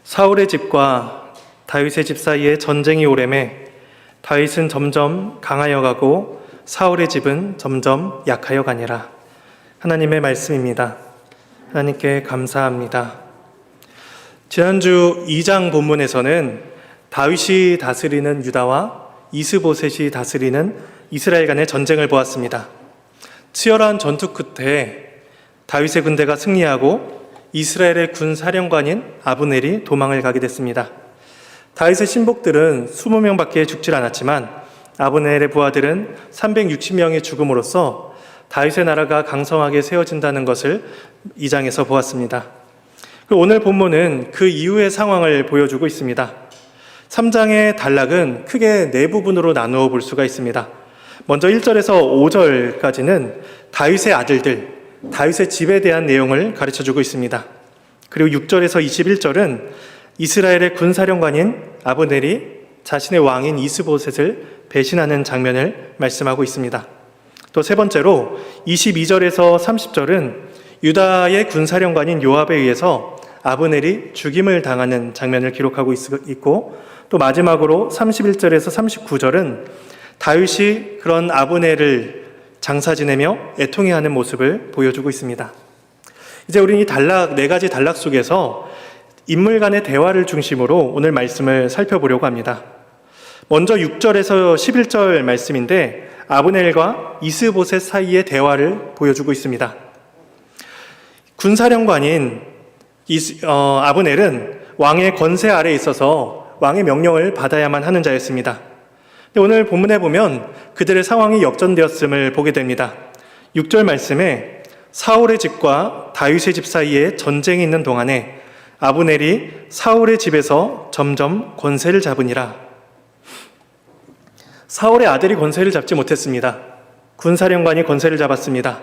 사울의 집과 다윗의 집 사이에 전쟁이 오래매 다윗은 점점 강하여 가고 사울의 집은 점점 약하여 가니라. 하나님의 말씀입니다. 하나님께 감사합니다. 지난주 2장 본문에서는 다윗이 다스리는 유다와 이스보셋이 다스리는 이스라엘 간의 전쟁을 보았습니다. 치열한 전투 끝에 다윗의 군대가 승리하고 이스라엘의 군 사령관인 아브넬이 도망을 가게 됐습니다. 다윗의 신복들은 20명밖에 죽질 않았지만 아브넬의 부하들은 360명이 죽음으로써 다윗의 나라가 강성하게 세워진다는 것을 2장에서 보았습니다. 오늘 본문은 그 이후의 상황을 보여주고 있습니다. 3장의 단락은 크게 네 부분으로 나누어 볼 수가 있습니다. 먼저 1절에서 5절까지는 다윗의 아들들, 다윗의 집에 대한 내용을 가르쳐주고 있습니다. 그리고 6절에서 21절은 이스라엘의 군사령관인 아브넬이 자신의 왕인 이스보셋을 배신하는 장면을 말씀하고 있습니다. 또 세 번째로 22절에서 30절은 유다의 군사령관인 요압에 의해서 아브넬이 죽임을 당하는 장면을 기록하고 있고, 또 마지막으로 31절에서 39절은 다윗이 그런 아브넬을 장사 지내며 애통해하는 모습을 보여주고 있습니다. 이제 우리는 이 단락, 네 가지 단락 속에서 인물 간의 대화를 중심으로 오늘 말씀을 살펴보려고 합니다. 먼저 6절에서 11절 말씀인데 아브넬과 이스보셋 사이의 대화를 보여주고 있습니다. 군사령관인 아브넬은 왕의 권세 아래에 있어서 왕의 명령을 받아야만 하는 자였습니다. 오늘 본문에 보면 그들의 상황이 역전되었음을 보게 됩니다. 6절 말씀에 사울의 집과 다윗의 집 사이에 전쟁이 있는 동안에 아브넬이 사울의 집에서 점점 권세를 잡으니라. 사울의 아들이 권세를 잡지 못했습니다. 군사령관이 권세를 잡았습니다.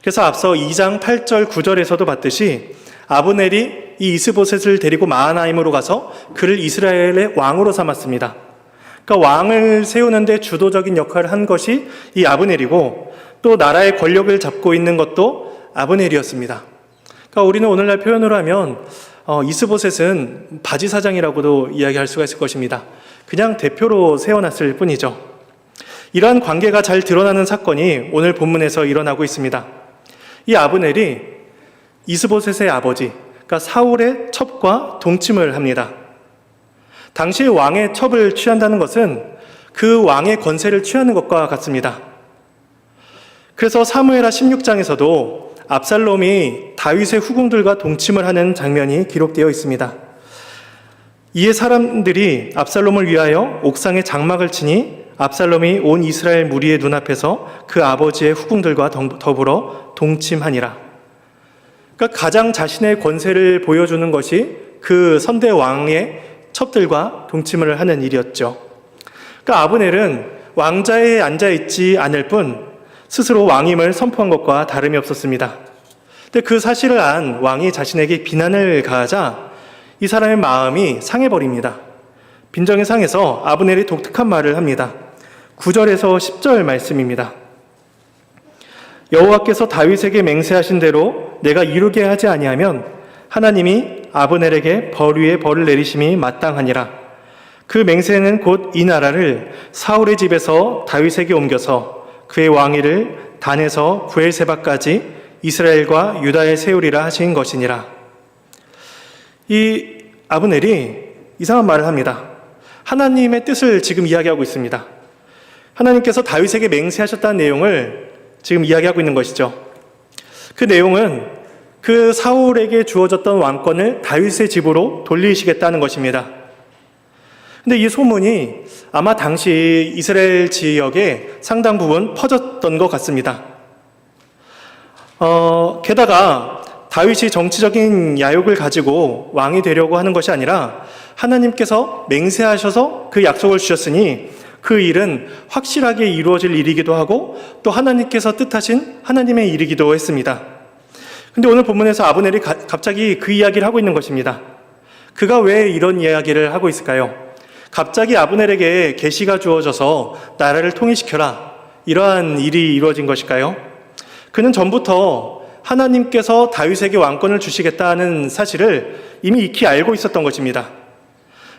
그래서 앞서 2장 8절 9절에서도 봤듯이 아브넬이 이 이스보셋을 데리고 마하나임으로 가서 그를 이스라엘의 왕으로 삼았습니다. 그러니까 왕을 세우는데 주도적인 역할을 한 것이 이 아브넬이고, 또 나라의 권력을 잡고 있는 것도 아브넬이었습니다. 그러니까 우리는 오늘날 표현으로 하면 이스보셋은 바지사장이라고도 이야기할 수가 있을 것입니다. 그냥 대표로 세워놨을 뿐이죠. 이러한 관계가 잘 드러나는 사건이 오늘 본문에서 일어나고 있습니다. 이 아브넬이 이스보셋의 아버지, 그러니까 사울의 첩과 동침을 합니다. 당시 왕의 첩을 취한다는 것은 그 왕의 권세를 취하는 것과 같습니다. 그래서 사무엘하 16장에서도 압살롬이 다윗의 후궁들과 동침을 하는 장면이 기록되어 있습니다. 이에 사람들이 압살롬을 위하여 옥상에 장막을 치니 압살롬이 온 이스라엘 무리의 눈앞에서 그 아버지의 후궁들과 더불어 동침하니라. 그러니까 가장 자신의 권세를 보여주는 것이 그 선대 왕의 첩들과 동침을 하는 일이었죠. 그러니까 아브넬은 왕자에 앉아있지 않을 뿐 스스로 왕임을 선포한 것과 다름이 없었습니다. 근데 그 사실을 안 왕이 자신에게 비난을 가하자 이 사람의 마음이 상해버립니다. 빈정에 상해서 아브넬이 독특한 말을 합니다. 9절에서 10절 말씀입니다. 여호와께서 다윗에게 맹세하신 대로 내가 이루게 하지 아니하면 하나님이 아브넬에게 벌 위에 벌을 내리심이 마땅하니라. 그 맹세는 곧 이 나라를 사울의 집에서 다윗에게 옮겨서 그의 왕위를 단에서 브엘세바까지 이스라엘과 유다에 세우리라 하신 것이니라. 이 아브넬이 이상한 말을 합니다. 하나님의 뜻을 지금 이야기하고 있습니다. 하나님께서 다윗에게 맹세하셨다는 내용을 지금 이야기하고 있는 것이죠. 그 내용은 그 사울에게 주어졌던 왕권을 다윗의 집으로 돌리시겠다는 것입니다. 근데 이 소문이 아마 당시 이스라엘 지역에 상당 부분 퍼졌던 것 같습니다. 게다가 다윗이 정치적인 야욕을 가지고 왕이 되려고 하는 것이 아니라 하나님께서 맹세하셔서 그 약속을 주셨으니 그 일은 확실하게 이루어질 일이기도 하고 또 하나님께서 뜻하신 하나님의 일이기도 했습니다. 근데 오늘 본문에서 아브넬이 갑자기 그 이야기를 하고 있는 것입니다. 그가 왜 이런 이야기를 하고 있을까요? 갑자기 아브넬에게 계시가 주어져서 나라를 통일시켜라, 이러한 일이 이루어진 것일까요? 그는 전부터 하나님께서 다윗에게 왕권을 주시겠다는 사실을 이미 익히 알고 있었던 것입니다.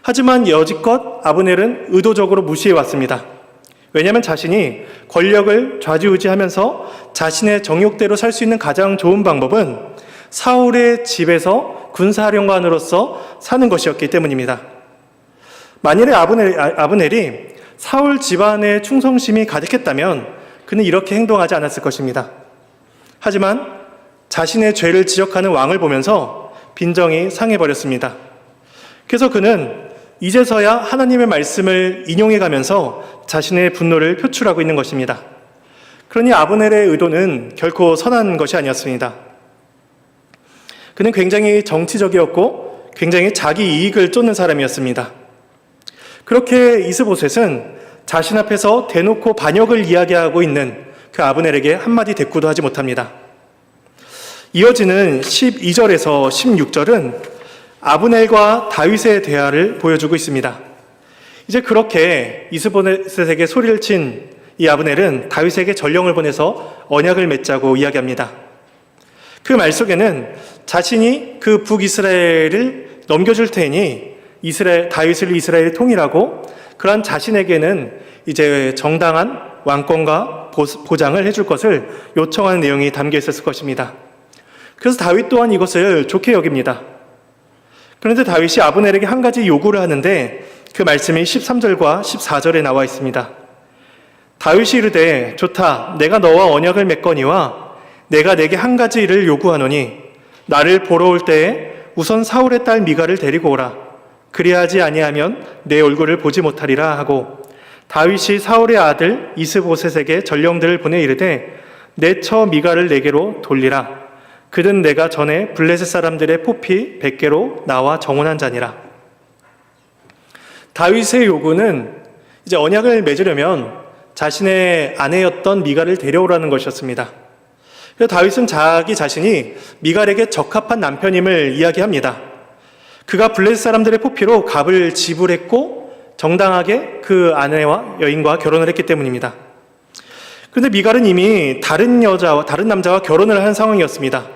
하지만 여지껏 아브넬은 의도적으로 무시해 왔습니다. 왜냐하면 자신이 권력을 좌지우지하면서 자신의 정욕대로 살 수 있는 가장 좋은 방법은 사울의 집에서 군사령관으로서 사는 것이었기 때문입니다. 만일에 아브넬이 사울 집안의 충성심이 가득했다면 그는 이렇게 행동하지 않았을 것입니다. 하지만 자신의 죄를 지적하는 왕을 보면서 빈정이 상해버렸습니다. 그래서 그는 이제서야 하나님의 말씀을 인용해가면서 자신의 분노를 표출하고 있는 것입니다. 그러니 아브넬의 의도는 결코 선한 것이 아니었습니다. 그는 굉장히 정치적이었고 굉장히 자기 이익을 쫓는 사람이었습니다. 그렇게 이스보셋은 자신 앞에서 대놓고 반역을 이야기하고 있는 그 아브넬에게 한마디 대꾸도 하지 못합니다. 이어지는 12절에서 16절은 아브넬과 다윗의 대화를 보여주고 있습니다. 이제 그렇게 이스보셋에게 소리를 친 이 아브넬은 다윗에게 전령을 보내서 언약을 맺자고 이야기합니다. 그 말 속에는 자신이 그 북이스라엘을 넘겨줄 테니 다윗을 이스라엘이 통일하고 그러한 자신에게는 이제 정당한 왕권과 보장을 해줄 것을 요청하는 내용이 담겨 있었을 것입니다. 그래서 다윗 또한 이것을 좋게 여깁니다. 그런데 다윗이 아브넬에게 한 가지 요구를 하는데 그 말씀이 13절과 14절에 나와 있습니다. 다윗이 이르되 좋다 내가 너와 언약을 맺거니와 내가 내게 한 가지 일을 요구하노니 나를 보러 올 때에 우선 사울의 딸 미갈을 데리고 오라. 그리하지 아니하면 내 얼굴을 보지 못하리라 하고 다윗이 사울의 아들 이스보셋에게 전령들을 보내 이르되 내 처 미갈을 내게로 돌리라. 그는 내가 전에 블레셋 사람들의 포피 100개로 나와 정혼한 자니라. 다윗의 요구는 이제 언약을 맺으려면 자신의 아내였던 미갈을 데려오라는 것이었습니다. 그래서 다윗은 자기 자신이 미갈에게 적합한 남편임을 이야기합니다. 그가 블레셋 사람들의 포피로 갑을 지불했고 정당하게 그 아내와 여인과 결혼을 했기 때문입니다. 그런데 미갈은 이미 다른 남자와 결혼을 한 상황이었습니다.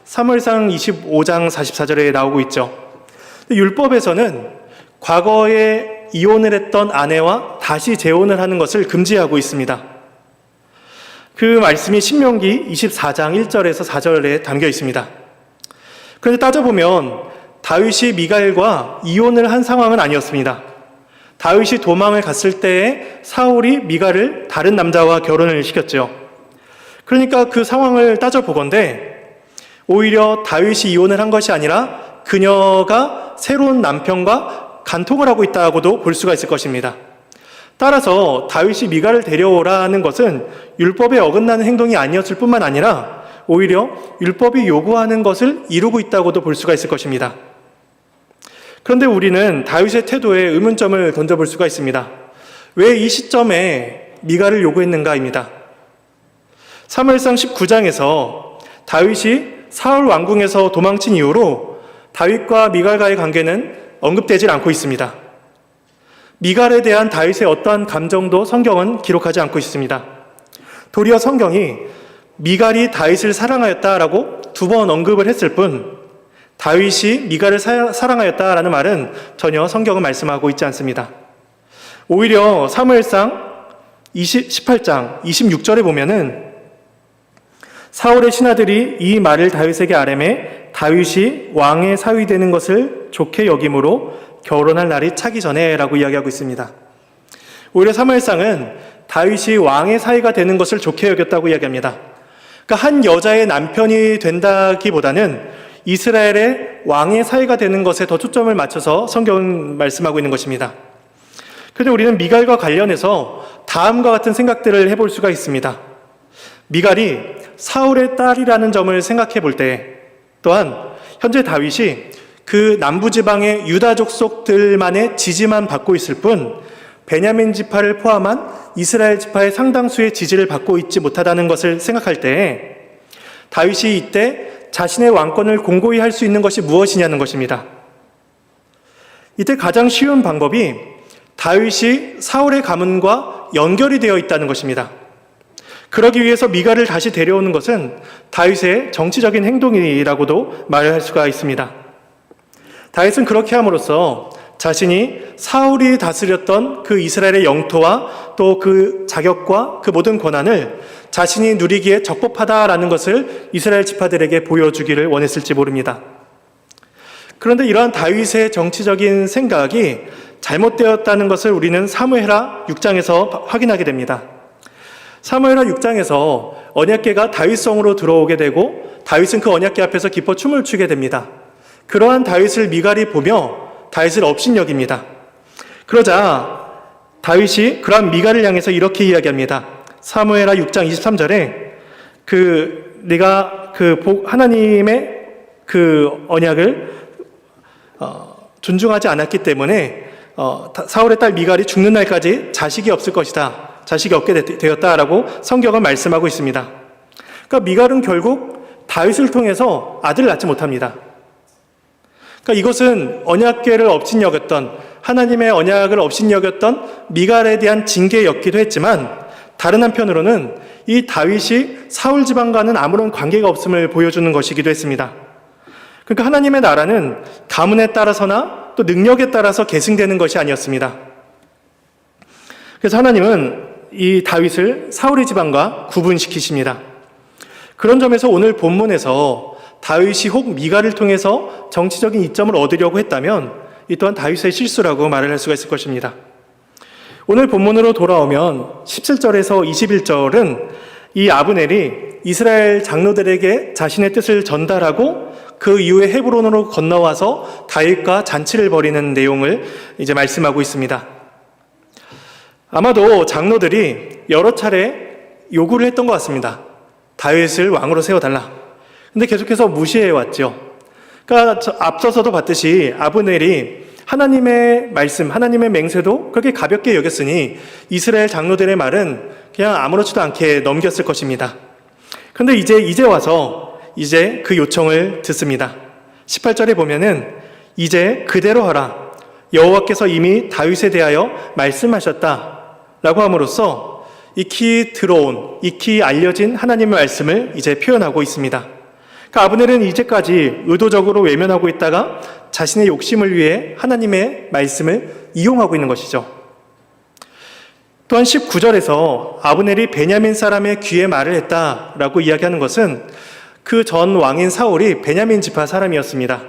사무엘상 25장 44절에 나오고 있죠. 율법에서는 과거에 이혼을 했던 아내와 다시 재혼을 하는 것을 금지하고 있습니다. 그 말씀이 신명기 24장 1절에서 4절에 담겨 있습니다. 그런데 따져보면 다윗이 미갈과 이혼을 한 상황은 아니었습니다. 다윗이 도망을 갔을 때에 사울이 미갈을 다른 남자와 결혼을 시켰죠. 그러니까 그 상황을 따져보건대 오히려 다윗이 이혼을 한 것이 아니라 그녀가 새로운 남편과 간통을 하고 있다고도 볼 수가 있을 것입니다. 따라서 다윗이 미갈을 데려오라는 것은 율법에 어긋나는 행동이 아니었을 뿐만 아니라 오히려 율법이 요구하는 것을 이루고 있다고도 볼 수가 있을 것입니다. 그런데 우리는 다윗의 태도에 의문점을 던져볼 수가 있습니다. 왜 이 시점에 미갈을 요구했는가입니다. 사무엘상 19장에서 다윗이 사울 왕궁에서 도망친 이후로 다윗과 미갈과의 관계는 언급되질 않고 있습니다. 미갈에 대한 다윗의 어떠한 감정도 성경은 기록하지 않고 있습니다. 도리어 성경이 미갈이 다윗을 사랑하였다라고 2번 언급을 했을 뿐 다윗이 미갈을 사랑하였다라는 말은 전혀 성경은 말씀하고 있지 않습니다. 오히려 사무엘상 18장 26절에 보면은 사울의 신하들이 이 말을 다윗에게 아뢰매 다윗이 왕의 사위 되는 것을 좋게 여김으로 결혼할 날이 차기 전에 라고 이야기하고 있습니다. 오히려 사무엘상은 다윗이 왕의 사위가 되는 것을 좋게 여겼다고 이야기합니다. 그러니까 한 여자의 남편이 된다기보다는 이스라엘의 왕의 사위가 되는 것에 더 초점을 맞춰서 성경은 말씀하고 있는 것입니다. 그런데 우리는 미갈과 관련해서 다음과 같은 생각들을 해볼 수가 있습니다. 미갈이 사울의 딸이라는 점을 생각해 볼 때 또한 현재 다윗이 그 남부지방의 유다 족속들만의 지지만 받고 있을 뿐 베냐민 지파를 포함한 이스라엘 지파의 상당수의 지지를 받고 있지 못하다는 것을 생각할 때 다윗이 이때 자신의 왕권을 공고히 할 수 있는 것이 무엇이냐는 것입니다. 이때 가장 쉬운 방법이 다윗이 사울의 가문과 연결이 되어 있다는 것입니다. 그러기 위해서 미갈을 다시 데려오는 것은 다윗의 정치적인 행동이라고도 말할 수가 있습니다. 다윗은 그렇게 함으로써 자신이 사울이 다스렸던 그 이스라엘의 영토와 또 그 자격과 그 모든 권한을 자신이 누리기에 적법하다라는 것을 이스라엘 지파들에게 보여주기를 원했을지 모릅니다. 그런데 이러한 다윗의 정치적인 생각이 잘못되었다는 것을 우리는 사무엘하 6장에서 확인하게 됩니다. 사무엘하 6장에서 언약궤가 다윗성으로 들어오게 되고 다윗은 그 언약궤 앞에서 기뻐 춤을 추게 됩니다. 그러한 다윗을 미갈이 보며 다윗을 업신여깁니다. 그러자 다윗이 그러한 미갈을 향해서 이렇게 이야기합니다. 사무엘하 6장 23절에 네가 하나님의 그 언약을 존중하지 않았기 때문에 사울의 딸 미갈이 죽는 날까지 자식이 없을 것이다. 자식이 없게 되었다라고 성경은 말씀하고 있습니다. 그러니까 미갈은 결국 다윗을 통해서 아들을 낳지 못합니다. 그러니까 이것은 언약궤를 업신여겼던 하나님의 언약을 업신여겼던 미갈에 대한 징계였기도 했지만 다른 한편으로는 이 다윗이 사울 집안과는 아무런 관계가 없음을 보여주는 것이기도 했습니다. 그러니까 하나님의 나라는 가문에 따라서나 또 능력에 따라서 계승되는 것이 아니었습니다. 그래서 하나님은 이 다윗을 사울의 집안과 구분시키십니다. 그런 점에서 오늘 본문에서 다윗이 혹 미갈을 통해서 정치적인 이점을 얻으려고 했다면 이 또한 다윗의 실수라고 말을 할 수가 있을 것입니다. 오늘 본문으로 돌아오면 17절에서 21절은 이 아브넬이 이스라엘 장로들에게 자신의 뜻을 전달하고 그 이후에 헤브론으로 건너와서 다윗과 잔치를 벌이는 내용을 이제 말씀하고 있습니다. 아마도 장로들이 여러 차례 요구를 했던 것 같습니다. 다윗을 왕으로 세워달라. 근데 계속해서 무시해왔죠. 그러니까 앞서서도 봤듯이 아브넬이 하나님의 말씀, 하나님의 맹세도 그렇게 가볍게 여겼으니 이스라엘 장로들의 말은 그냥 아무렇지도 않게 넘겼을 것입니다. 그런데 이제 와서 이제 그 요청을 듣습니다. 18절에 보면은 이제 그대로 하라. 여호와께서 이미 다윗에 대하여 말씀하셨다. 라고 함으로써 익히 들어온, 익히 알려진 하나님의 말씀을 이제 표현하고 있습니다. 그러니까 아브넬은 이제까지 의도적으로 외면하고 있다가 자신의 욕심을 위해 하나님의 말씀을 이용하고 있는 것이죠. 또한 19절에서 아브넬이 베냐민 사람의 귀에 말을 했다라고 이야기하는 것은 그 전 왕인 사울이 베냐민 지파 사람이었습니다.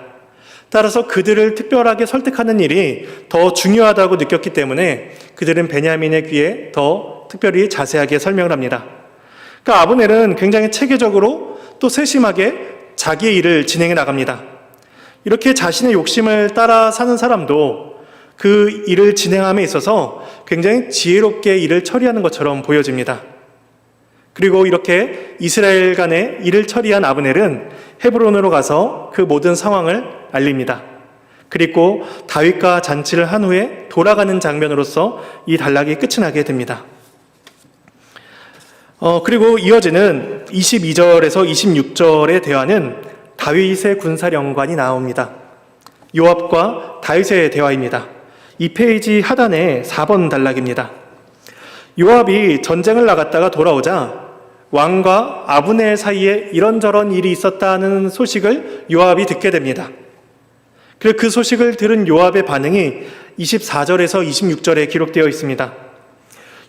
따라서 그들을 특별하게 설득하는 일이 더 중요하다고 느꼈기 때문에 그들은 베냐민의 귀에 더 특별히 자세하게 설명을 합니다. 그러니까 아브넬은 굉장히 체계적으로 또 세심하게 자기의 일을 진행해 나갑니다. 이렇게 자신의 욕심을 따라 사는 사람도 그 일을 진행함에 있어서 굉장히 지혜롭게 일을 처리하는 것처럼 보여집니다. 그리고 이렇게 이스라엘 간의 일을 처리한 아브넬은 헤브론으로 가서 그 모든 상황을 알립니다. 그리고 다윗과 잔치를 한 후에 돌아가는 장면으로서 이 단락이 끝이 나게 됩니다. 그리고 이어지는 22절에서 26절의 대화는 다윗의 군사령관이 나옵니다. 요압과 다윗의 대화입니다. 이 페이지 하단에 4번 단락입니다. 요압이 전쟁을 나갔다가 돌아오자 왕과 아브넬 사이에 이런저런 일이 있었다는 소식을 요압이 듣게 됩니다. 그리고 그 소식을 들은 요압의 반응이 24절에서 26절에 기록되어 있습니다.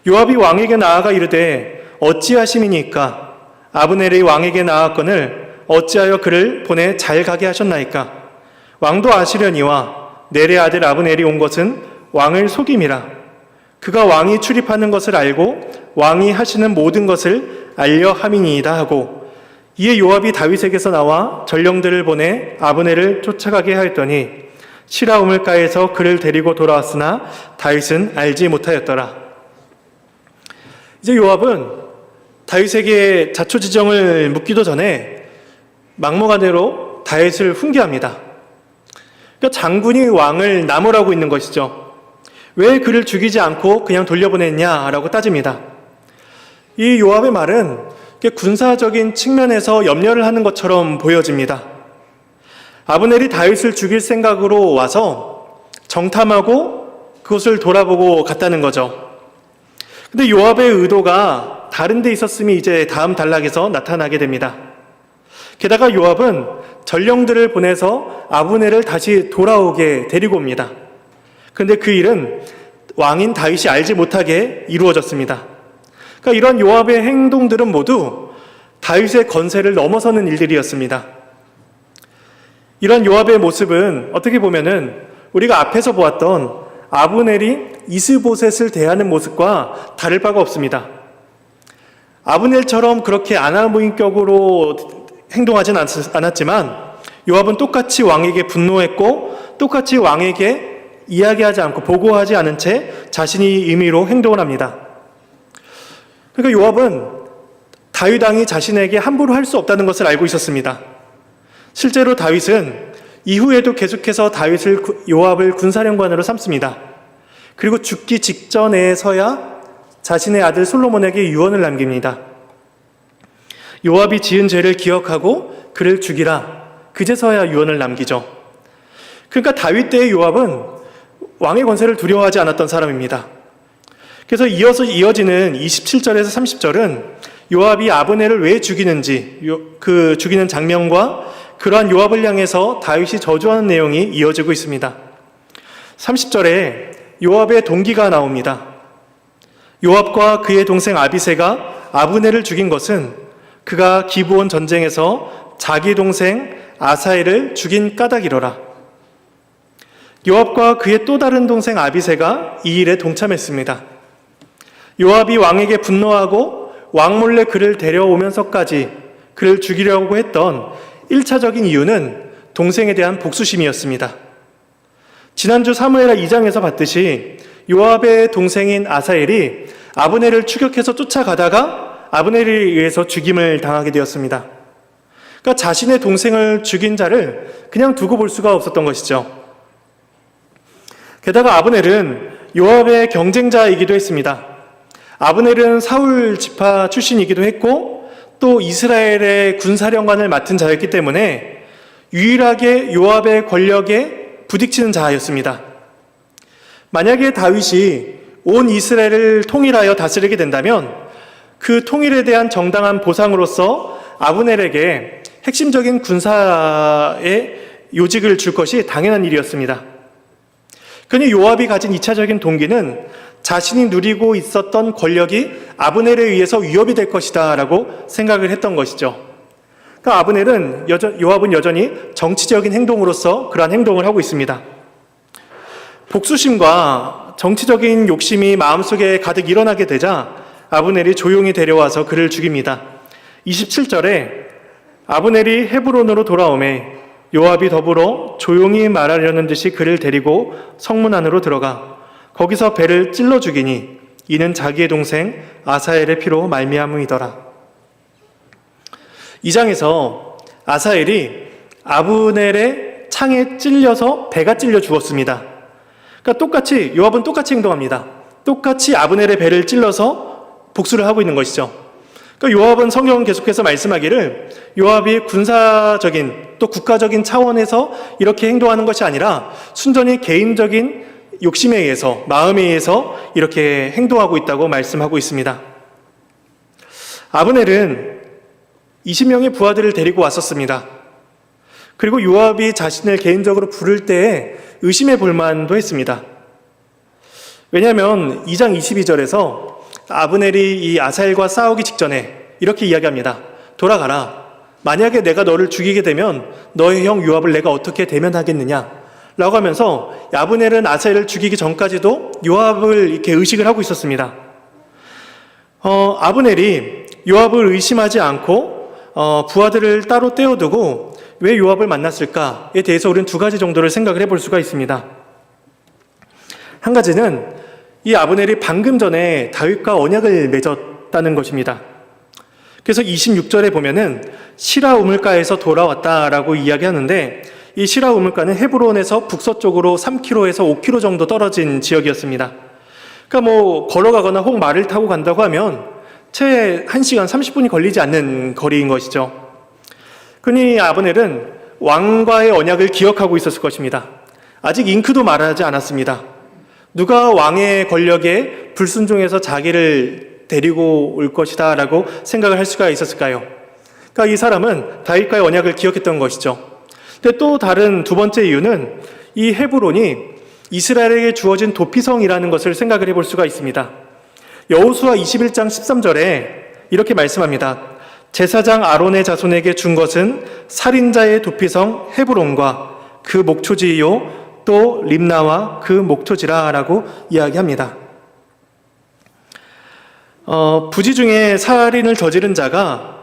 요압이 왕에게 나아가 이르되 어찌하심이니까 아브넬이 왕에게 나아갔거늘 어찌하여 그를 보내 잘 가게 하셨나이까? 왕도 아시려니와 넬의 아들 아브넬이 온 것은 왕을 속임이라. 그가 왕이 출입하는 것을 알고 왕이 하시는 모든 것을 알려 함이니이다 하고, 이에 요압이 다윗에게서 나와 전령들을 보내 아브넬을 쫓아가게 하였더니 시라 우물가에서 그를 데리고 돌아왔으나 다윗은 알지 못하였더라. 이제 요압은 다윗에게 자초지정을 묻기도 전에 막무가내로 다윗을 훈계합니다. 그러니까 장군이 왕을 나무라고 있는 것이죠. 왜 그를 죽이지 않고 그냥 돌려보냈냐라고 따집니다. 이 요압의 말은 군사적인 측면에서 염려를 하는 것처럼 보여집니다. 아브넬이 다윗을 죽일 생각으로 와서 정탐하고 그것을 돌아보고 갔다는 거죠. 근데 요압의 의도가 다른 데 있었음이 이제 다음 단락에서 나타나게 됩니다. 게다가 요압은 전령들을 보내서 아브넬을 다시 돌아오게 데리고 옵니다. 그런데 그 일은 왕인 다윗이 알지 못하게 이루어졌습니다. 그러니까 이런 요압의 행동들은 모두 다윗의 건세를 넘어서는 일들이었습니다. 이런 요압의 모습은 어떻게 보면은 우리가 앞에서 보았던 아브넬이 이스보셋을 대하는 모습과 다를 바가 없습니다. 아브넬처럼 그렇게 아나무인격으로 행동하진 않았지만 요압은 똑같이 왕에게 분노했고 똑같이 왕에게 이야기하지 않고 보고하지 않은 채 자신이 임의로 행동을 합니다. 그러니까 요압은 다윗 왕이 자신에게 함부로 할 수 없다는 것을 알고 있었습니다. 실제로 다윗은 이후에도 계속해서 요압을 군사령관으로 삼습니다. 그리고 죽기 직전에서야 자신의 아들 솔로몬에게 유언을 남깁니다. 요압이 지은 죄를 기억하고 그를 죽이라. 그제서야 유언을 남기죠. 그러니까 다윗 때의 요압은 왕의 권세를 두려워하지 않았던 사람입니다. 그래서 이어지는 27절에서 30절은 요압이 아브넬을 왜 죽이는지 그 죽이는 장면과 그러한 요압을 향해서 다윗이 저주하는 내용이 이어지고 있습니다. 30절에 요압의 동기가 나옵니다. 요압과 그의 동생 아비새가 아브넬을 죽인 것은 그가 기브온 전쟁에서 자기 동생 아사엘을 죽인 까닭이로라. 요압과 그의 또 다른 동생 아비새가 이 일에 동참했습니다. 요압이 왕에게 분노하고 왕 몰래 그를 데려오면서까지 그를 죽이려고 했던 1차적인 이유는 동생에 대한 복수심이었습니다. 지난주 사무엘하 2장에서 봤듯이 요압의 동생인 아사엘이 아브넬을 추격해서 쫓아가다가 아브넬에 의해서 죽임을 당하게 되었습니다. 그러니까 자신의 동생을 죽인 자를 그냥 두고 볼 수가 없었던 것이죠. 게다가 아브넬은 요압의 경쟁자이기도 했습니다. 아브넬은 사울 지파 출신이기도 했고 또 이스라엘의 군사령관을 맡은 자였기 때문에 유일하게 요압의 권력에 부딪히는 자였습니다. 만약에 다윗이 온 이스라엘을 통일하여 다스리게 된다면 그 통일에 대한 정당한 보상으로서 아브넬에게 핵심적인 군사의 요직을 줄 것이 당연한 일이었습니다. 그러니 요압이 가진 2차적인 동기는 자신이 누리고 있었던 권력이 아브넬에 의해서 위협이 될 것이다 라고 생각을 했던 것이죠. 그러니까 요압은 여전히 정치적인 행동으로서 그러한 행동을 하고 있습니다. 복수심과 정치적인 욕심이 마음속에 가득 일어나게 되자 아브넬이 조용히 데려와서 그를 죽입니다. 27절에 아브넬이 헤브론으로 돌아오매 요압이 더불어 조용히 말하려는 듯이 그를 데리고 성문 안으로 들어가 거기서 배를 찔러 죽이니 이는 자기의 동생 아사엘의 피로 말미암음이더라. 이 장에서 아사엘이 아브넬의 창에 찔려서 배가 찔려 죽었습니다. 그러니까 요압은 똑같이 행동합니다. 똑같이 아브넬의 배를 찔러서 복수를 하고 있는 것이죠. 그러니까 요압은 성경은 계속해서 말씀하기를 요압이 군사적인 또 국가적인 차원에서 이렇게 행동하는 것이 아니라 순전히 개인적인 욕심에 의해서 마음에 의해서 이렇게 행동하고 있다고 말씀하고 있습니다. 아브넬은 20명의 부하들을 데리고 왔었습니다. 그리고 요압이 자신을 개인적으로 부를 때에 의심해 볼 만도 했습니다. 왜냐하면 2장 22절에서 아브넬이 이 아사엘과 싸우기 직전에 이렇게 이야기합니다. 돌아가라. 만약에 내가 너를 죽이게 되면 너의 형 요압을 내가 어떻게 대면하겠느냐 라고 하면서 아브넬은 아사엘을 죽이기 전까지도 요압을 이렇게 의식을 하고 있었습니다. 아브넬이 요압을 의심하지 않고 부하들을 따로 떼어두고 왜 요압을 만났을까에 대해서 우리는 두 가지 정도를 생각을 해볼 수가 있습니다. 한 가지는 이 아브넬이 방금 전에 다윗과 언약을 맺었다는 것입니다. 그래서 26절에 보면은 시라 우물가에서 돌아왔다라고 이야기하는데 이 시라 우물가는 헤브론에서 북서쪽으로 3km에서 5km 정도 떨어진 지역이었습니다. 그러니까 걸어가거나 혹 말을 타고 간다고 하면 채 1시간 30분이 걸리지 않는 거리인 것이죠. 그러니 아브넬은 왕과의 언약을 기억하고 있었을 것입니다. 아직 잉크도 말하지 않았습니다. 누가 왕의 권력에 불순종해서 자기를 데리고 올 것이다 라고 생각을 할 수가 있었을까요? 그러니까 이 사람은 다윗과의 언약을 기억했던 것이죠. 근데 또 다른 두 번째 이유는 이 헤브론이 이스라엘에게 주어진 도피성이라는 것을 생각을 해볼 수가 있습니다. 여호수아 21장 13절에 이렇게 말씀합니다. 제사장 아론의 자손에게 준 것은 살인자의 도피성 헤브론과 그 목초지요 또 림나와 그 목초지라 라고 이야기합니다. 부지 중에 살인을 저지른 자가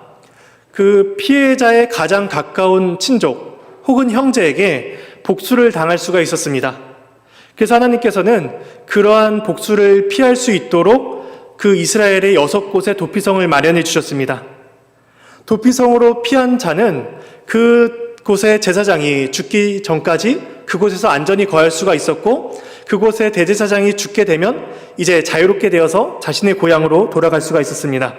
그 피해자의 가장 가까운 친족 혹은 형제에게 복수를 당할 수가 있었습니다. 그래서 하나님께서는 그러한 복수를 피할 수 있도록 그 이스라엘의 6곳의 도피성을 마련해 주셨습니다. 도피성으로 피한 자는 그곳의 제사장이 죽기 전까지 그곳에서 안전히 거할 수가 있었고, 그곳의 대제사장이 죽게 되면 이제 자유롭게 되어서 자신의 고향으로 돌아갈 수가 있었습니다.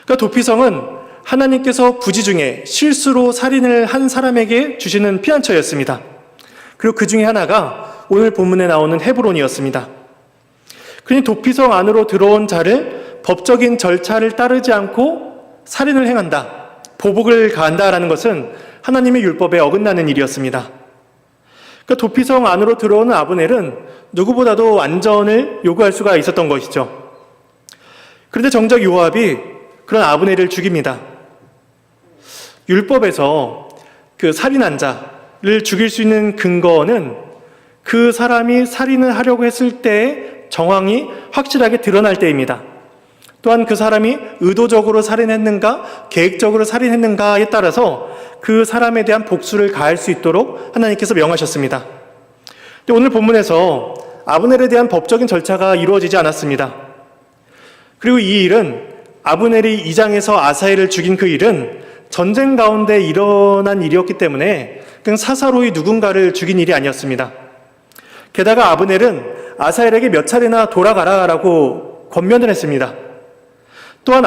그러니까 도피성은 하나님께서 부지 중에 실수로 살인을 한 사람에게 주시는 피난처였습니다. 그리고 그 중에 하나가 오늘 본문에 나오는 헤브론이었습니다. 그러니 도피성 안으로 들어온 자를 법적인 절차를 따르지 않고 살인을 행한다, 보복을 가한다라는 것은 하나님의 율법에 어긋나는 일이었습니다. 그러니까 도피성 안으로 들어오는 아브넬은 누구보다도 안전을 요구할 수가 있었던 것이죠. 그런데 정작 요압이 그런 아브넬을 죽입니다. 율법에서 그 살인한 자를 죽일 수 있는 근거는 그 사람이 살인을 하려고 했을 때의 정황이 확실하게 드러날 때입니다. 또한 그 사람이 의도적으로 살인했는가, 계획적으로 살인했는가에 따라서 그 사람에 대한 복수를 가할 수 있도록 하나님께서 명하셨습니다. 근데 오늘 본문에서 아브넬에 대한 법적인 절차가 이루어지지 않았습니다. 그리고 이 일은 아브넬이 2장에서 아사엘을 죽인 그 일은 전쟁 가운데 일어난 일이었기 때문에 그냥 사사로이 누군가를 죽인 일이 아니었습니다. 게다가 아브넬은 아사엘에게 몇 차례나 돌아가라라고 권면을 했습니다. 또한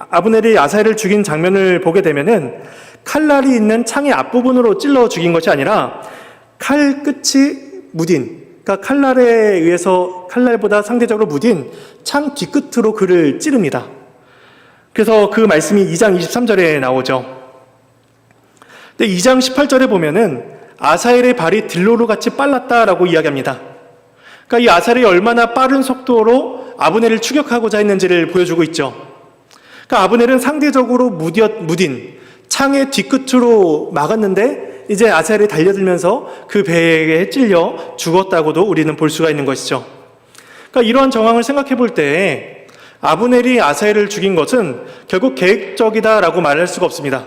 아브넬이 아사엘을 죽인 장면을 보게 되면은 칼날이 있는 창의 앞부분으로 찔러 죽인 것이 아니라 칼 끝이 무딘, 그러니까 칼날보다 상대적으로 무딘 창 뒤끝으로 그를 찌릅니다. 그래서 그 말씀이 2장 23절에 나오죠. 근데 2장 18절에 보면은 아사엘의 발이 들로로 같이 빨랐다라고 이야기합니다. 그러니까 이 아사엘이 얼마나 빠른 속도로 아브넬을 추격하고자 했는지를 보여주고 있죠. 그러니까 아브넬은 상대적으로 무딘 창의 뒤끝으로 막았는데 이제 아사엘이 달려들면서 그 배에 찔려 죽었다고도 우리는 볼 수가 있는 것이죠. 그러니까 이러한 정황을 생각해 볼 때 아브넬이 아사엘을 죽인 것은 결국 계획적이다라고 말할 수가 없습니다.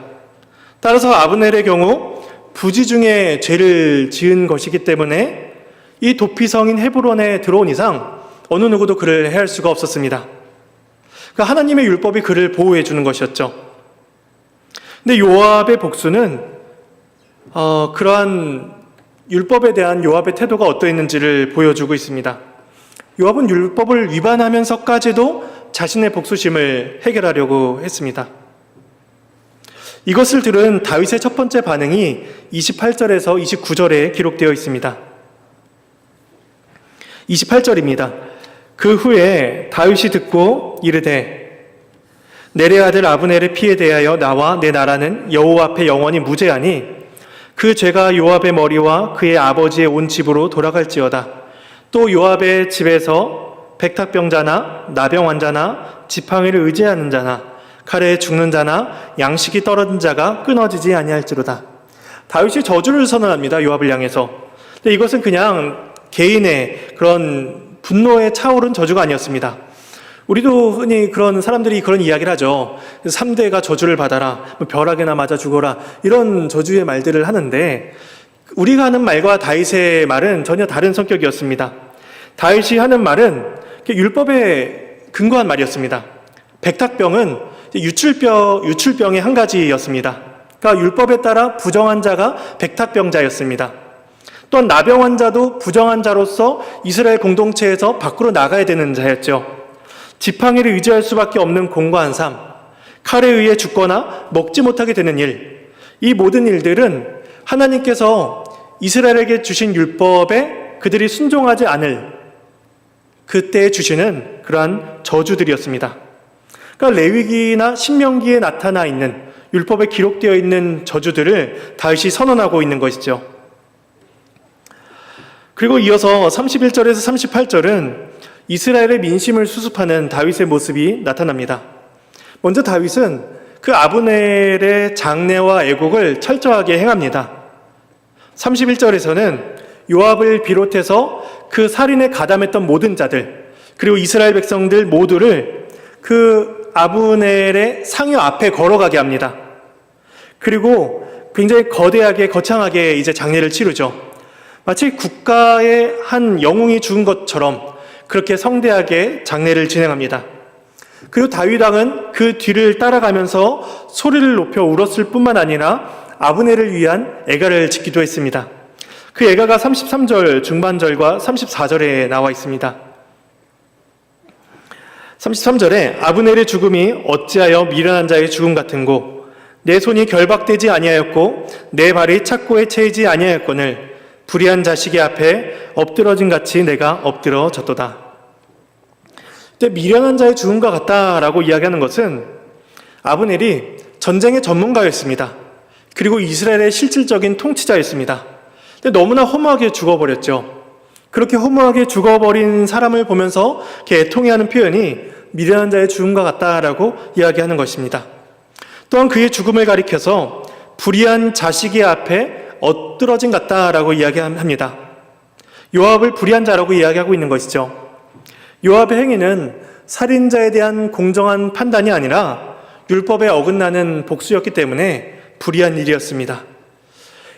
따라서 아브넬의 경우 부지 중에 죄를 지은 것이기 때문에 이 도피성인 헤브론에 들어온 이상 어느 누구도 그를 해할 수가 없었습니다. 그러니까 하나님의 율법이 그를 보호해 주는 것이었죠. 근데 요압의 복수는 그러한 율법에 대한 요압의 태도가 어떠했는지를 보여주고 있습니다. 요압은 율법을 위반하면서까지도 자신의 복수심을 해결하려고 했습니다. 이것을 들은 다윗의 첫 번째 반응이 28절에서 29절에 기록되어 있습니다. 28절입니다. 그 후에 다윗이 듣고 이르되 내레 아들 아브넬의 피에 대하여 나와 내 나라는 여호와 앞에 영원히 무죄하니 그 죄가 요압의 머리와 그의 아버지의 온 집으로 돌아갈지어다. 또 요압의 집에서 백탁병자나 나병 환자나 지팡이를 의지하는 자나 칼에 죽는 자나 양식이 떨어진 자가 끊어지지 아니할지로다. 다윗이 저주를 선언합니다. 요압을 향해서. 근데 이것은 그냥 개인의 그런 분노에 차오른 저주가 아니었습니다. 우리도 흔히 그런 사람들이 그런 이야기를 하죠. 3대가 저주를 받아라, 벼락에나 맞아 죽어라, 이런 저주의 말들을 하는데 우리가 하는 말과 다윗의 말은 전혀 다른 성격이었습니다. 다윗이 하는 말은 율법에 근거한 말이었습니다. 백탁병은 유출병의 한 가지였습니다. 그러니까 율법에 따라 부정한 자가 백탁병자였습니다. 또한 나병 환자도 부정한 자로서 이스라엘 공동체에서 밖으로 나가야 되는 자였죠. 지팡이를 의지할 수밖에 없는 공고한 삶, 칼에 의해 죽거나 먹지 못하게 되는 일, 이 모든 일들은 하나님께서 이스라엘에게 주신 율법에 그들이 순종하지 않을 그때 주시는 그러한 저주들이었습니다. 그러니까 레위기나 신명기에 나타나 있는 율법에 기록되어 있는 저주들을 다윗이 선언하고 있는 것이죠. 그리고 이어서 31절에서 38절은 이스라엘의 민심을 수습하는 다윗의 모습이 나타납니다. 먼저 다윗은 그 아브넬의 장례와 애곡을 철저하게 행합니다. 31절에서는 요압을 비롯해서 그 살인에 가담했던 모든 자들, 그리고 이스라엘 백성들 모두를 그 아브넬의 상여 앞에 걸어가게 합니다. 그리고 굉장히 거대하게 거창하게 이제 장례를 치르죠. 마치 국가의 한 영웅이 죽은 것처럼 그렇게 성대하게 장례를 진행합니다. 그리고 다윗 왕은 그 뒤를 따라가면서 소리를 높여 울었을 뿐만 아니라 아브넬을 위한 애가를 짓기도 했습니다. 그 애가가 33절 중반절과 34절에 나와 있습니다. 33절에 아브넬의 죽음이 어찌하여 미련한 자의 죽음 같은고 내 손이 결박되지 아니하였고 내 발이 착고에 채이지 아니하였거늘 불의한 자식의 앞에 엎드러진 같이 내가 엎드러졌도다. 미련한 자의 죽음과 같다라고 이야기하는 것은 아브넬이 전쟁의 전문가였습니다. 그리고 이스라엘의 실질적인 통치자였습니다. 근데 너무나 허무하게 죽어버렸죠. 그렇게 허무하게 죽어버린 사람을 보면서 애통해하는 표현이 미련한 자의 죽음과 같다라고 이야기하는 것입니다. 또한 그의 죽음을 가리켜서 불의한 자식의 앞에 엎드러진 같다라고 이야기합니다. 요압을 불의한 자라고 이야기하고 있는 것이죠. 요압의 행위는 살인자에 대한 공정한 판단이 아니라 율법에 어긋나는 복수였기 때문에 불의한 일이었습니다.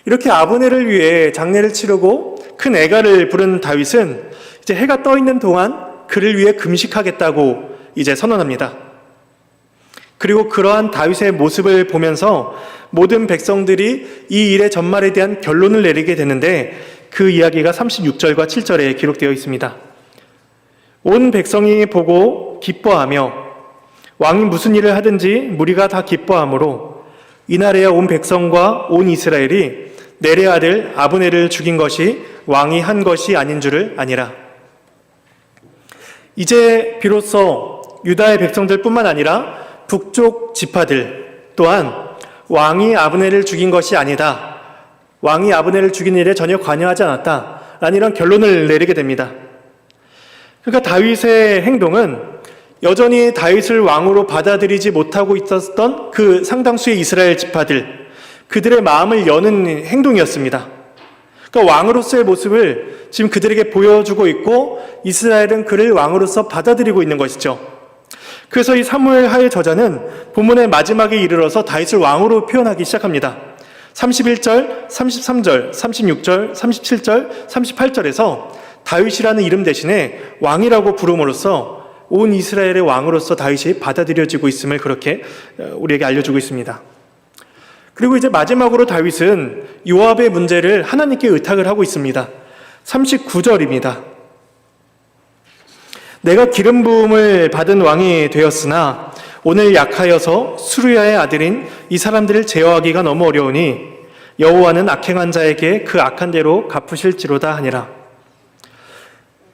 이렇게 아브넬을 위해 장례를 치르고 큰 애가를 부른 다윗은 이제 해가 떠 있는 동안 그를 위해 금식하겠다고 이제 선언합니다. 그리고 그러한 다윗의 모습을 보면서 모든 백성들이 이 일의 전말에 대한 결론을 내리게 되는데 그 이야기가 36절과 7절에 기록되어 있습니다. 온 백성이 보고 기뻐하며 왕이 무슨 일을 하든지 무리가 다 기뻐하므로 이날에야 온 백성과 온 이스라엘이 넬의 아들 아브넬을 죽인 것이 왕이 한 것이 아닌 줄을 아니라. 이제 비로소 유다의 백성들뿐만 아니라 북쪽 지파들 또한 왕이 아브넬을 죽인 것이 아니다, 왕이 아브넬을 죽인 일에 전혀 관여하지 않았다라는 이런 결론을 내리게 됩니다. 그러니까 다윗의 행동은 여전히 다윗을 왕으로 받아들이지 못하고 있었던 그 상당수의 이스라엘 지파들, 그들의 마음을 여는 행동이었습니다. 그러니까 왕으로서의 모습을 지금 그들에게 보여주고 있고 이스라엘은 그를 왕으로서 받아들이고 있는 것이죠. 그래서 이 사무엘 하의 저자는 본문의 마지막에 이르러서 다윗을 왕으로 표현하기 시작합니다. 31절, 33절, 36절, 37절, 38절에서 다윗이라는 이름 대신에 왕이라고 부름으로써 온 이스라엘의 왕으로서 다윗이 받아들여지고 있음을 그렇게 우리에게 알려주고 있습니다. 그리고 이제 마지막으로 다윗은 요압의 문제를 하나님께 의탁을 하고 있습니다. 39절입니다. 내가 기름 부음을 받은 왕이 되었으나 오늘 약하여서 수르야의 아들인 이 사람들을 제어하기가 너무 어려우니 여호와는 악행한 자에게 그 악한 대로 갚으실지로다 하니라.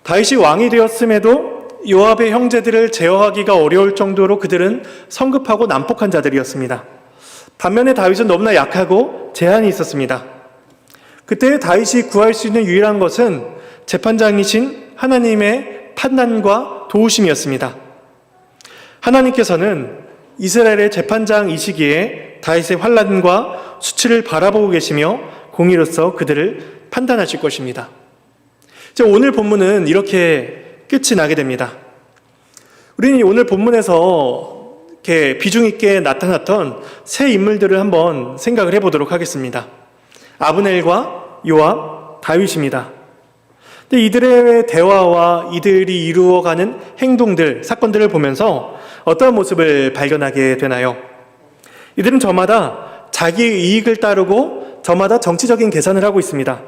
다윗이 왕이 되었음에도 요압의 형제들을 제어하기가 어려울 정도로 그들은 성급하고 난폭한 자들이었습니다. 반면에 다윗은 너무나 약하고 제한이 있었습니다. 그때 다윗이 구할 수 있는 유일한 것은 재판장이신 하나님의 판단과 도우심이었습니다. 하나님께서는 이스라엘의 재판장이시기에 다윗의 환난과 수치를 바라보고 계시며 공의로서 그들을 판단하실 것입니다. 오늘 본문은 이렇게 끝이 나게 됩니다. 우리는 오늘 본문에서 이렇게 비중 있게 나타났던 세 인물들을 한번 생각을 해보도록 하겠습니다. 아브넬과 요압, 다윗입니다. 근데 이들의 대화와 이들이 이루어가는 행동들, 사건들을 보면서 어떤 모습을 발견하게 되나요? 이들은 저마다 자기 이익을 따르고 저마다 정치적인 계산을 하고 있습니다.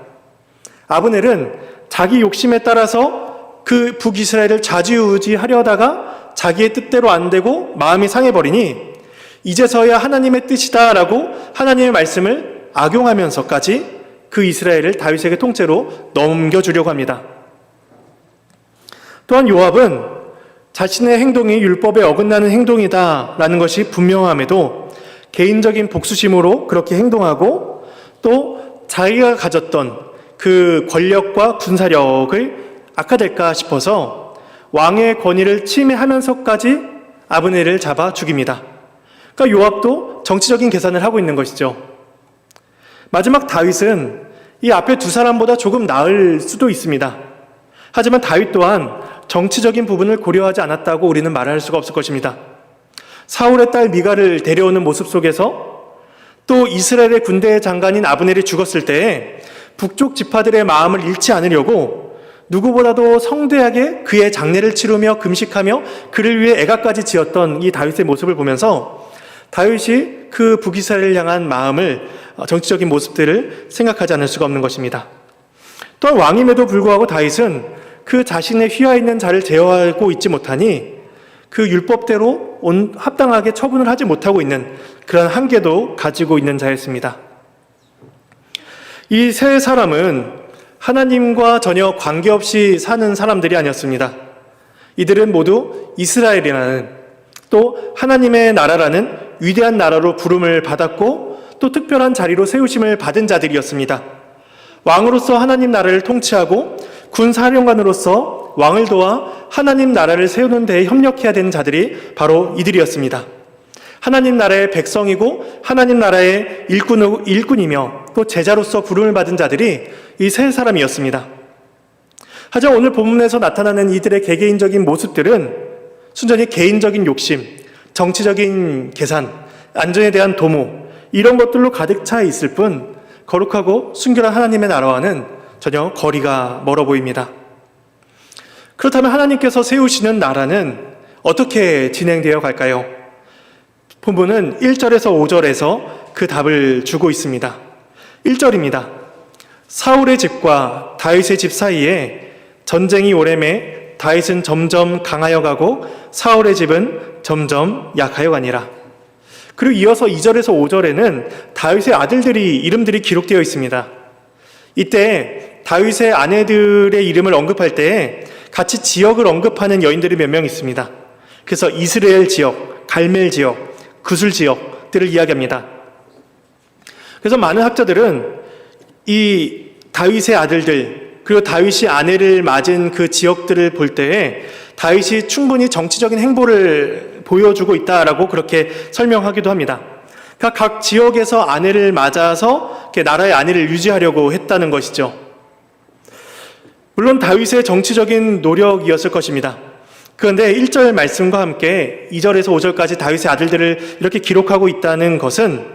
아브넬은 자기 욕심에 따라서 그 북이스라엘을 좌지우지하려다가 자기의 뜻대로 안 되고 마음이 상해버리니 이제서야 하나님의 뜻이다라고 하나님의 말씀을 악용하면서까지 그 이스라엘을 다윗에게 통째로 넘겨주려고 합니다. 또한 요압은 자신의 행동이 율법에 어긋나는 행동이다라는 것이 분명함에도 개인적인 복수심으로 그렇게 행동하고 또 자기가 가졌던 그 권력과 군사력을 악화될까 싶어서 왕의 권위를 침해하면서까지 아브넬을 잡아 죽입니다. 그러니까 요압도 정치적인 계산을 하고 있는 것이죠. 마지막 다윗은 이 앞에 두 사람보다 조금 나을 수도 있습니다. 하지만 다윗 또한 정치적인 부분을 고려하지 않았다고 우리는 말할 수가 없을 것입니다. 사울의 딸 미가를 데려오는 모습 속에서 또 이스라엘의 군대 장관인 아브넬이 죽었을 때 북쪽 지파들의 마음을 잃지 않으려고 누구보다도 성대하게 그의 장례를 치르며 금식하며 그를 위해 애가까지 지었던 이 다윗의 모습을 보면서 다윗이 그 북이스라엘을 향한 마음을, 정치적인 모습들을 생각하지 않을 수가 없는 것입니다. 또한 왕임에도 불구하고 다윗은 그 자신의 휘하 있는 자를 제어하고 있지 못하니 그 율법대로 합당하게 처분을 하지 못하고 있는 그런 한계도 가지고 있는 자였습니다. 이 세 사람은 하나님과 전혀 관계없이 사는 사람들이 아니었습니다. 이들은 모두 이스라엘이라는 또 하나님의 나라라는 위대한 나라로 부름을 받았고 또 특별한 자리로 세우심을 받은 자들이었습니다. 왕으로서 하나님 나라를 통치하고 군사령관으로서 왕을 도와 하나님 나라를 세우는 데에 협력해야 되는 자들이 바로 이들이었습니다. 하나님 나라의 백성이고 하나님 나라의 일꾼이며 또 제자로서 부름을 받은 자들이 이 세 사람이었습니다. 하지만 오늘 본문에서 나타나는 이들의 개개인적인 모습들은 순전히 개인적인 욕심, 정치적인 계산, 안전에 대한 도모, 이런 것들로 가득 차 있을 뿐 거룩하고 순결한 하나님의 나라와는 전혀 거리가 멀어 보입니다. 그렇다면 하나님께서 세우시는 나라는 어떻게 진행되어 갈까요? 본문은 1절에서 5절에서 그 답을 주고 있습니다. 1절입니다. 사울의 집과 다윗의 집 사이에 전쟁이 오래매 다윗은 점점 강하여 가고 사울의 집은 점점 약하여 가니라. 그리고 이어서 2절에서 5절에는 다윗의 아들들이 이름들이 기록되어 있습니다. 이때 다윗의 아내들의 이름을 언급할 때 같이 지역을 언급하는 여인들이 몇 명 있습니다. 그래서 이스라엘 지역, 갈멜 지역, 구술 지역들을 이야기합니다. 그래서 많은 학자들은 이 다윗의 아들들 그리고 다윗이 아내를 맞은 그 지역들을 볼 때에 다윗이 충분히 정치적인 행보를 보여주고 있다라고 그렇게 설명하기도 합니다. 그러니까 각 지역에서 아내를 맞아서 나라의 안위를 유지하려고 했다는 것이죠. 물론 다윗의 정치적인 노력이었을 것입니다. 그런데 1절 말씀과 함께 2절에서 5절까지 다윗의 아들들을 이렇게 기록하고 있다는 것은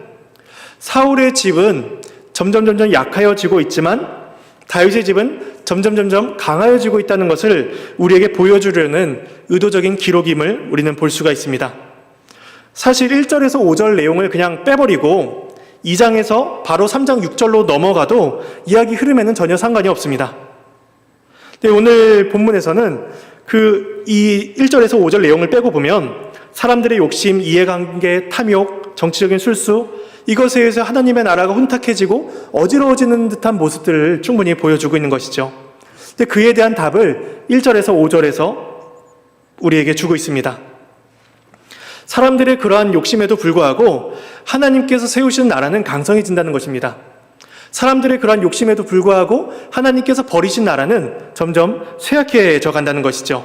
사울의 집은 점점 약하여지고 있지만 다윗의 집은 점점 강하여지고 있다는 것을 우리에게 보여주려는 의도적인 기록임을 우리는 볼 수가 있습니다. 사실 1절에서 5절 내용을 그냥 빼버리고 2장에서 바로 3장 6절로 넘어가도 이야기 흐름에는 전혀 상관이 없습니다. 근데 오늘 본문에서는 이 1절에서 5절 내용을 빼고 보면 사람들의 욕심, 이해관계, 탐욕, 정치적인 술수, 이것에 의해서 하나님의 나라가 혼탁해지고 어지러워지는 듯한 모습들을 충분히 보여주고 있는 것이죠. 근데 그에 대한 답을 1절에서 5절에서 우리에게 주고 있습니다. 사람들의 그러한 욕심에도 불구하고 하나님께서 세우신 나라는 강성해진다는 것입니다. 사람들의 그러한 욕심에도 불구하고 하나님께서 버리신 나라는 점점 쇠약해져 간다는 것이죠.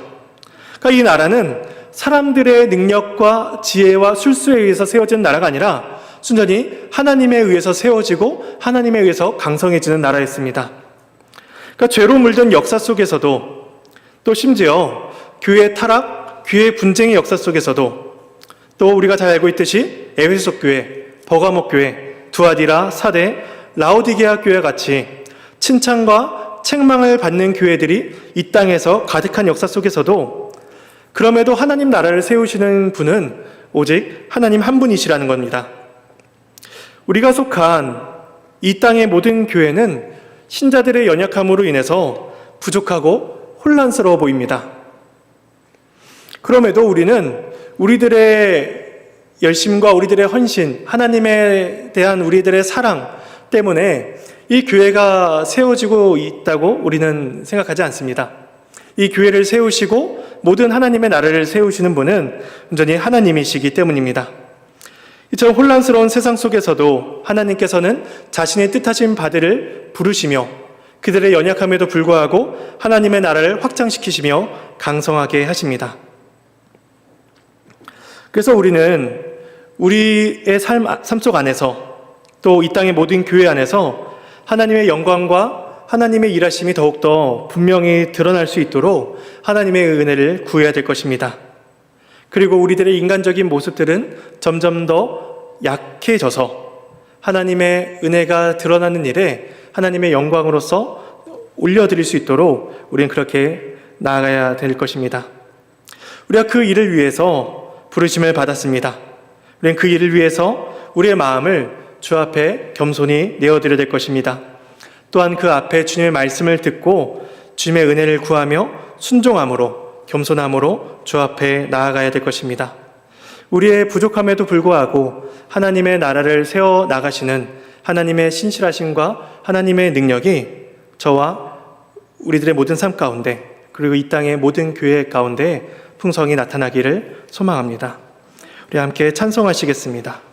그러니까 이 나라는 사람들의 능력과 지혜와 술수에 의해서 세워진 나라가 아니라 순전히 하나님에 의해서 세워지고 하나님에 의해서 강성해지는 나라였습니다. 그러니까 죄로 물든 역사 속에서도 또 심지어 교회 타락, 교회 분쟁의 역사 속에서도 또 우리가 잘 알고 있듯이 에베소 교회, 버가목 교회, 두아디라, 사대, 라오디게아 교회 같이 칭찬과 책망을 받는 교회들이 이 땅에서 가득한 역사 속에서도 그럼에도 하나님 나라를 세우시는 분은 오직 하나님 한 분이시라는 겁니다. 우리가 속한 이 땅의 모든 교회는 신자들의 연약함으로 인해서 부족하고 혼란스러워 보입니다. 그럼에도 우리는 우리들의 열심과 우리들의 헌신, 하나님에 대한 우리들의 사랑 때문에 이 교회가 세워지고 있다고 우리는 생각하지 않습니다. 이 교회를 세우시고 모든 하나님의 나라를 세우시는 분은 온전히 하나님이시기 때문입니다. 이처럼 혼란스러운 세상 속에서도 하나님께서는 자신의 뜻하신 바들을 부르시며 그들의 연약함에도 불구하고 하나님의 나라를 확장시키시며 강성하게 하십니다. 그래서 우리는 우리의 삶 속 안에서 또 이 땅의 모든 교회 안에서 하나님의 영광과 하나님의 일하심이 더욱더 분명히 드러날 수 있도록 하나님의 은혜를 구해야 될 것입니다. 그리고 우리들의 인간적인 모습들은 점점 더 약해져서 하나님의 은혜가 드러나는 일에 하나님의 영광으로서 올려드릴 수 있도록 우리는 그렇게 나아가야 될 것입니다. 우리가 그 일을 위해서 부르심을 받았습니다. 우리는 그 일을 위해서 우리의 마음을 주 앞에 겸손히 내어드려야 될 것입니다. 또한 그 앞에 주님의 말씀을 듣고 주님의 은혜를 구하며 순종함으로 겸손함으로 주 앞에 나아가야 될 것입니다. 우리의 부족함에도 불구하고 하나님의 나라를 세워 나가시는 하나님의 신실하심과 하나님의 능력이 저와 우리들의 모든 삶 가운데 그리고 이 땅의 모든 교회 가운데 풍성히 나타나기를 소망합니다. 우리 함께 찬송하시겠습니다.